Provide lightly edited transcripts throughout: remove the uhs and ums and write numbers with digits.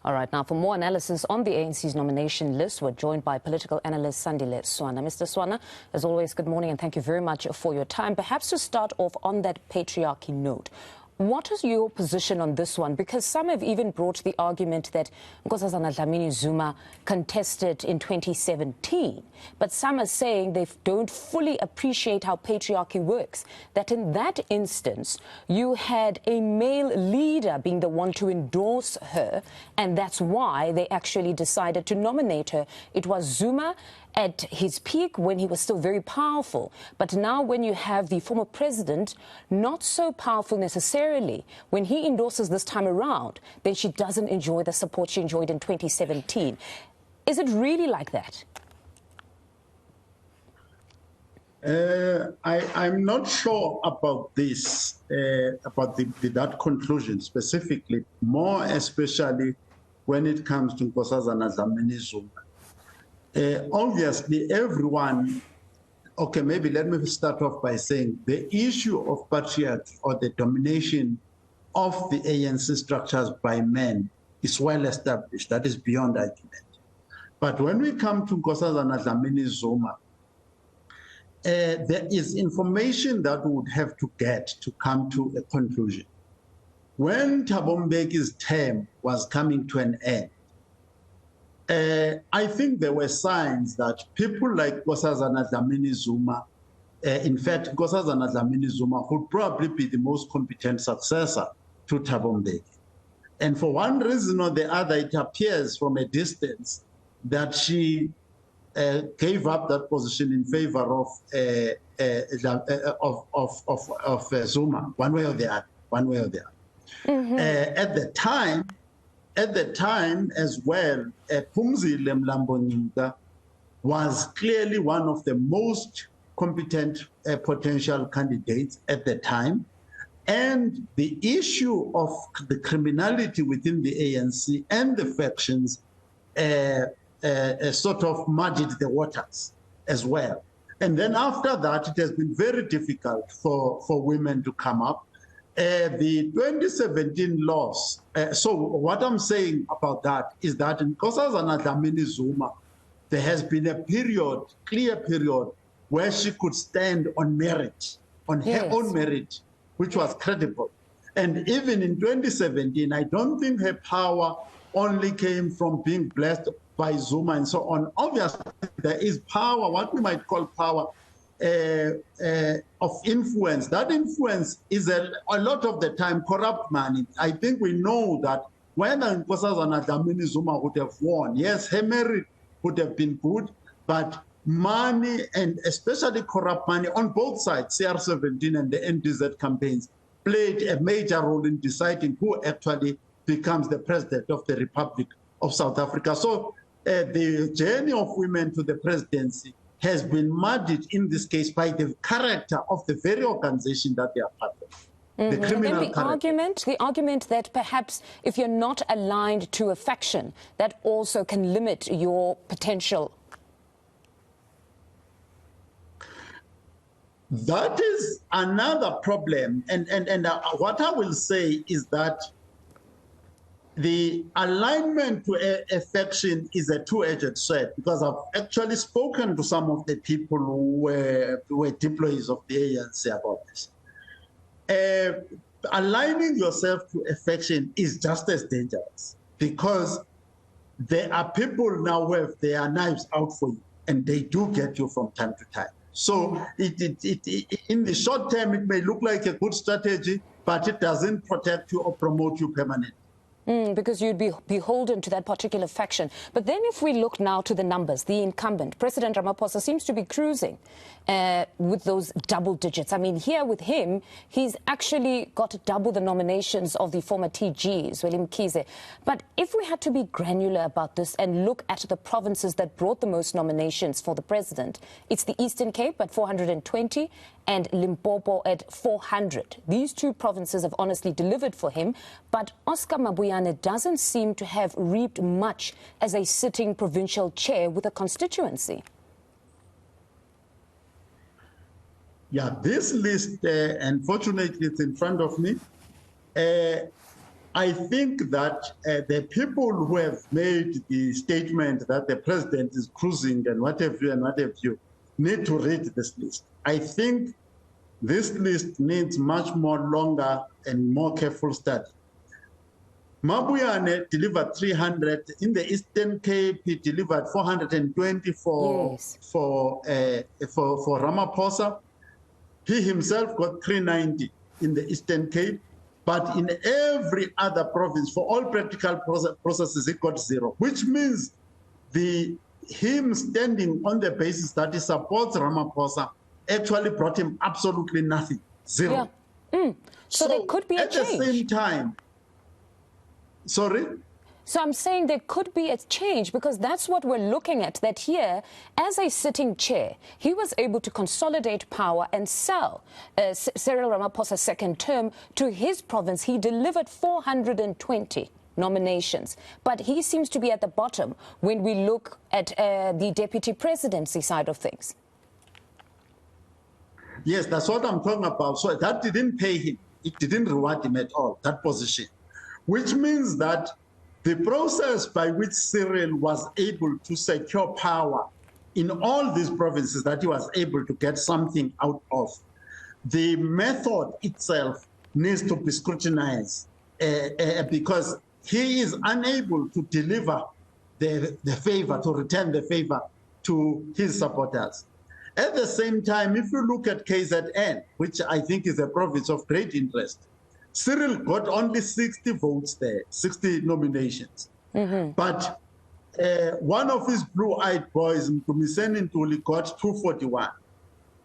All right, now for more analysis on the ANC's nomination list, we're joined by political analyst Sandile Swana. Mr. Swana, as always, good morning and thank you very much for your time. Perhaps to start off on that patriarchy note, what is your position on this one? Because some have even brought the argument that Nkosazana Dlamini-Zuma contested in 2017, but some are saying they don't fully appreciate how patriarchy works, that in that instance you had a male leader being the one to endorse her, and that's why they actually decided to nominate her. It was Zuma at his peak when he was still very powerful. But now when you have the former president not so powerful necessarily, when he endorses this time around, then she doesn't enjoy the support she enjoyed in 2017. Is it really like that? I'm not sure about this, about that conclusion specifically, more especially when it comes to Nkosazana Dlamini-Zuma. Obviously, everyone, okay, maybe let me start off by saying the issue of patriarchy or the domination of the ANC structures by men is well established. That is beyond argument. But when we come to Nkosazana Dlamini-Zuma, there is information that we would have to get to come to a conclusion. When Thabo Mbeki's term was coming to an end, I think there were signs that people like Nkosazana Dlamini-Zuma, in fact, Nkosazana Dlamini-Zuma would probably be the most competent successor to Thabo Mbeki. And for one reason or the other, it appears from a distance that she gave up that position in favor of Zuma, one way or the other, Mm-hmm. At the time as well, Phumzile Mlambo-Ncika was clearly one of the most competent potential candidates at the time. And the issue of the criminality within the ANC and the factions sort of muddied the waters as well. And then after that, it has been very difficult for women to come up. The 2017 loss, so what I'm saying about that is that in Nkosazana Dlamini-Zuma, there has been a period, clear period, where she could stand on merit, on her own merit, which was credible. And even in 2017, I don't think her power only came from being blessed by Zuma and so on. Obviously, there is power, what we might call power, of influence. That influence is a lot of the time corrupt money. I think we know that when Nkosazana Dlamini-Zuma would have won, yes, her merit would have been good, but money, and especially corrupt money on both sides, CR17 and the NDZ campaigns, played a major role in deciding who actually becomes the president of the Republic of South Africa. So the journey of women to the presidency has been muddied in this case by the character of the very organization that they are part of. Mm-hmm. The criminal the argument that perhaps if you're not aligned to a faction, that also can limit your potential. That is another problem. And what I will say is that the alignment to a faction is a two-edged sword, because I've actually spoken to some of the people who were deployees of the ANC about this. Aligning yourself to a faction is just as dangerous, because there are people now who have their knives out for you, and they do get you from time to time. So in the short term, it may look like a good strategy, but it doesn't protect you or promote you permanently. Because you'd be beholden to that particular faction. But then if we look now to the numbers, the incumbent, President Ramaphosa seems to be cruising with those double digits. I mean, here with him, he's actually got double the nominations of the former TG, Zweli Mkhize. But if we had to be granular about this and look at the provinces that brought the most nominations for the president, it's the Eastern Cape at 420 and Limpopo at 400. These two provinces have honestly delivered for him, but Oscar Mabuyane doesn't seem to have reaped much as a sitting provincial chair with a constituency. Yeah, this list, unfortunately, it's in front of me. I think that the people who have made the statement that the president is cruising and what have you need to read this list. I think this list needs much more longer and more careful study. Mabuyane delivered 300 in the Eastern Cape. He delivered 420 for Ramaphosa. He himself got 390 in the Eastern Cape. But in every other province, for all practical processes, he got 0, which means him standing on the basis that he supports Ramaphosa actually brought him absolutely nothing, 0. Yeah. So there could be a change. At the same time, sorry? So I'm saying there could be a change, because that's what we're looking at, that here, as a sitting chair, he was able to consolidate power and sell Cyril Ramaphosa's second term to his province. He delivered 420 nominations, but he seems to be at the bottom when we look at the deputy presidency side of things. Yes, that's what I'm talking about. So that didn't pay him. It didn't reward him at all, that position, which means that the process by which Cyril was able to secure power in all these provinces that he was able to get something out of, the method itself needs to be scrutinized because he is unable to deliver the favor, to return the favor to his supporters. At the same time, if you look at KZN, which I think is a province of great interest, Cyril got only 60 votes there, 60 nominations. But one of his blue-eyed boys, Mkumiseni Ntuli, got 241.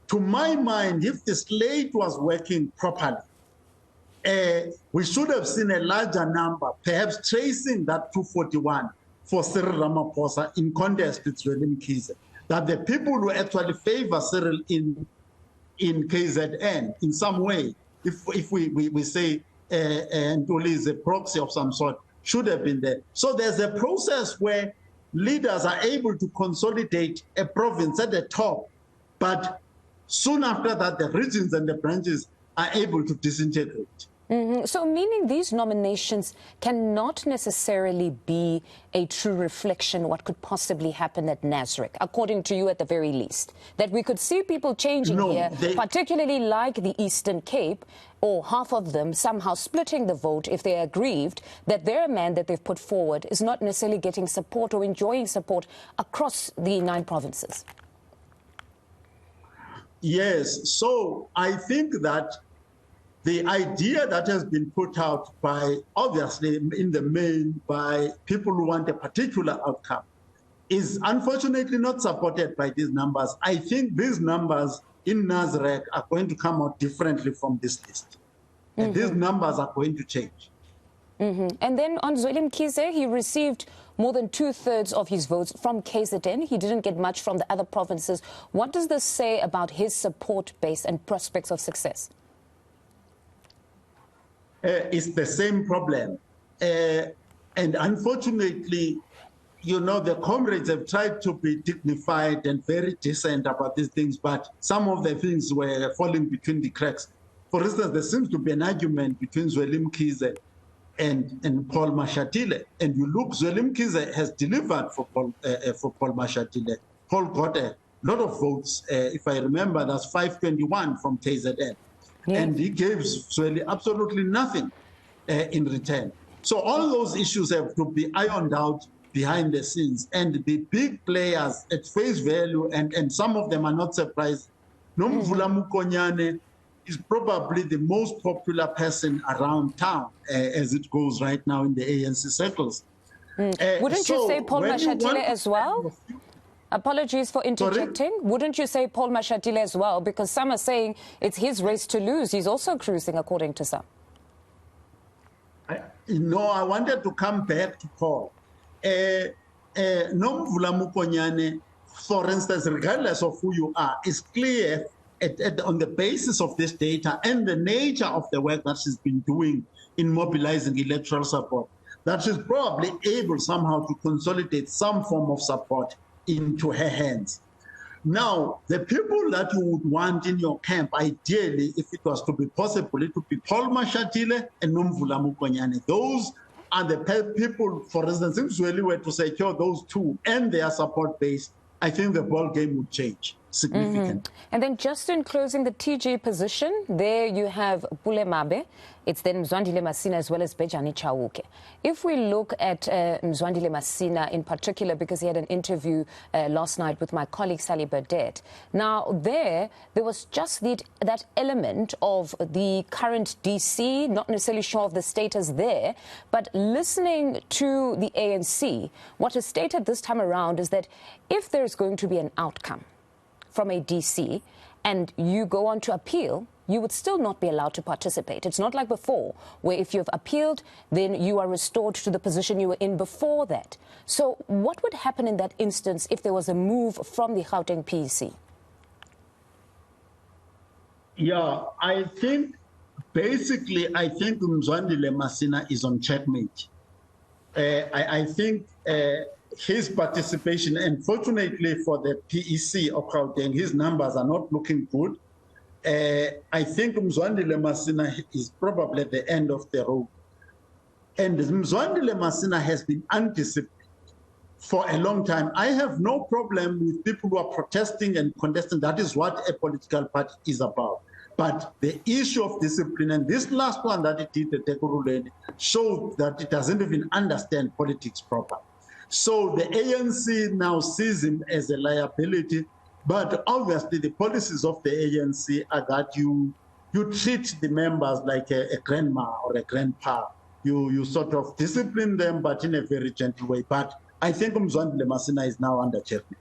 To my mind, if the slate was working properly, we should have seen a larger number, perhaps tracing that 241 for Cyril Ramaphosa in contest with Zweli Mkhize, that the people who actually favor Cyril in KZN in some way, if we say Ntuli is a proxy of some sort, should have been there. So there's a process where leaders are able to consolidate a province at the top, but soon after that, the regions and the branches are able to disintegrate. So meaning these nominations cannot necessarily be a true reflection of what could possibly happen at Nazareth, according to you at the very least. That we could see people changing here, particularly like the Eastern Cape, or half of them somehow splitting the vote if they are aggrieved that their man that they've put forward is not necessarily getting support or enjoying support across the 9 provinces. Yes, so I think that the idea that has been put out by, obviously in the main, by people who want a particular outcome is unfortunately not supported by these numbers. I think these numbers in Nazareth are going to come out differently from this list. And these numbers are going to change. And then on Zweli Mkhize, he received more than 2/3 of his votes from KZN. He didn't get much from the other provinces. What does this say about his support base and prospects of success? It's the same problem. And unfortunately, you know, the comrades have tried to be dignified and very decent about these things, but some of the things were falling between the cracks. For instance, there seems to be an argument between Zweli Mkhize and Paul Mashatile. And you look, Zweli Mkhize has delivered for Paul Mashatile. Paul got a lot of votes. If I remember, that's 521 from KZN. Yeah. And he gave Zweli absolutely nothing in return. So all those issues have to be ironed out behind the scenes. And the big players at face value, and some of them are not surprised. Nomvula Mukonyane is probably the most popular person around town as it goes right now in the ANC circles. Wouldn't you say Paul Mashatile as well? Apologies for interjecting. Sorry? Wouldn't you say Paul Mashatile as well? Because some are saying it's his race to lose. He's also cruising, according to some. No, I wanted to come back to Paul. Nomvula Mukonyane, for instance, regardless of who you are, is clear on the basis of this data and the nature of the work that she's been doing in mobilizing electoral support, that she's probably able somehow to consolidate some form of support into her hands. Now, the people that you would want in your camp, ideally, if it was to be possible, it would be Paul Mashatile and Nomvula Mokonyane. Those are the people, for instance, if Zweli were to secure those two and their support base, I think the ball game would change significantly. And then just in closing, the TG position, there you have Pule Mabe, it's then Mzwandile Masina as well as Bejani Chauke. If we look at Mzwandile Masina in particular, because he had an interview last night with my colleague Sally Burdett. Now there was just that element of the current DC, not necessarily sure of the status there, but listening to the ANC, what is stated this time around is that if there's going to be an outcome from a DC and you go on to appeal, you would still not be allowed to participate. It's not like before, where if you've appealed, then you are restored to the position you were in before that. So what would happen in that instance if there was a move from the Gauteng PEC? Yeah, I think Mzwandile Masina is on checkmate. I think his participation, and fortunately for the PEC of Gauteng, his numbers are not looking good. I think Mzwandile Masina is probably at the end of the road. And Mzwandile Masina has been undisciplined for a long time. I have no problem with people who are protesting and contesting. That is what a political party is about. But the issue of discipline, and this last one that it did, the Tekuruleni, showed that it doesn't even understand politics properly. So the ANC now sees him as a liability, but obviously the policies of the ANC are that you treat the members like a grandma or a grandpa. You sort of discipline them, but in a very gentle way. But I think Mzwandile Masina is now under checkmate.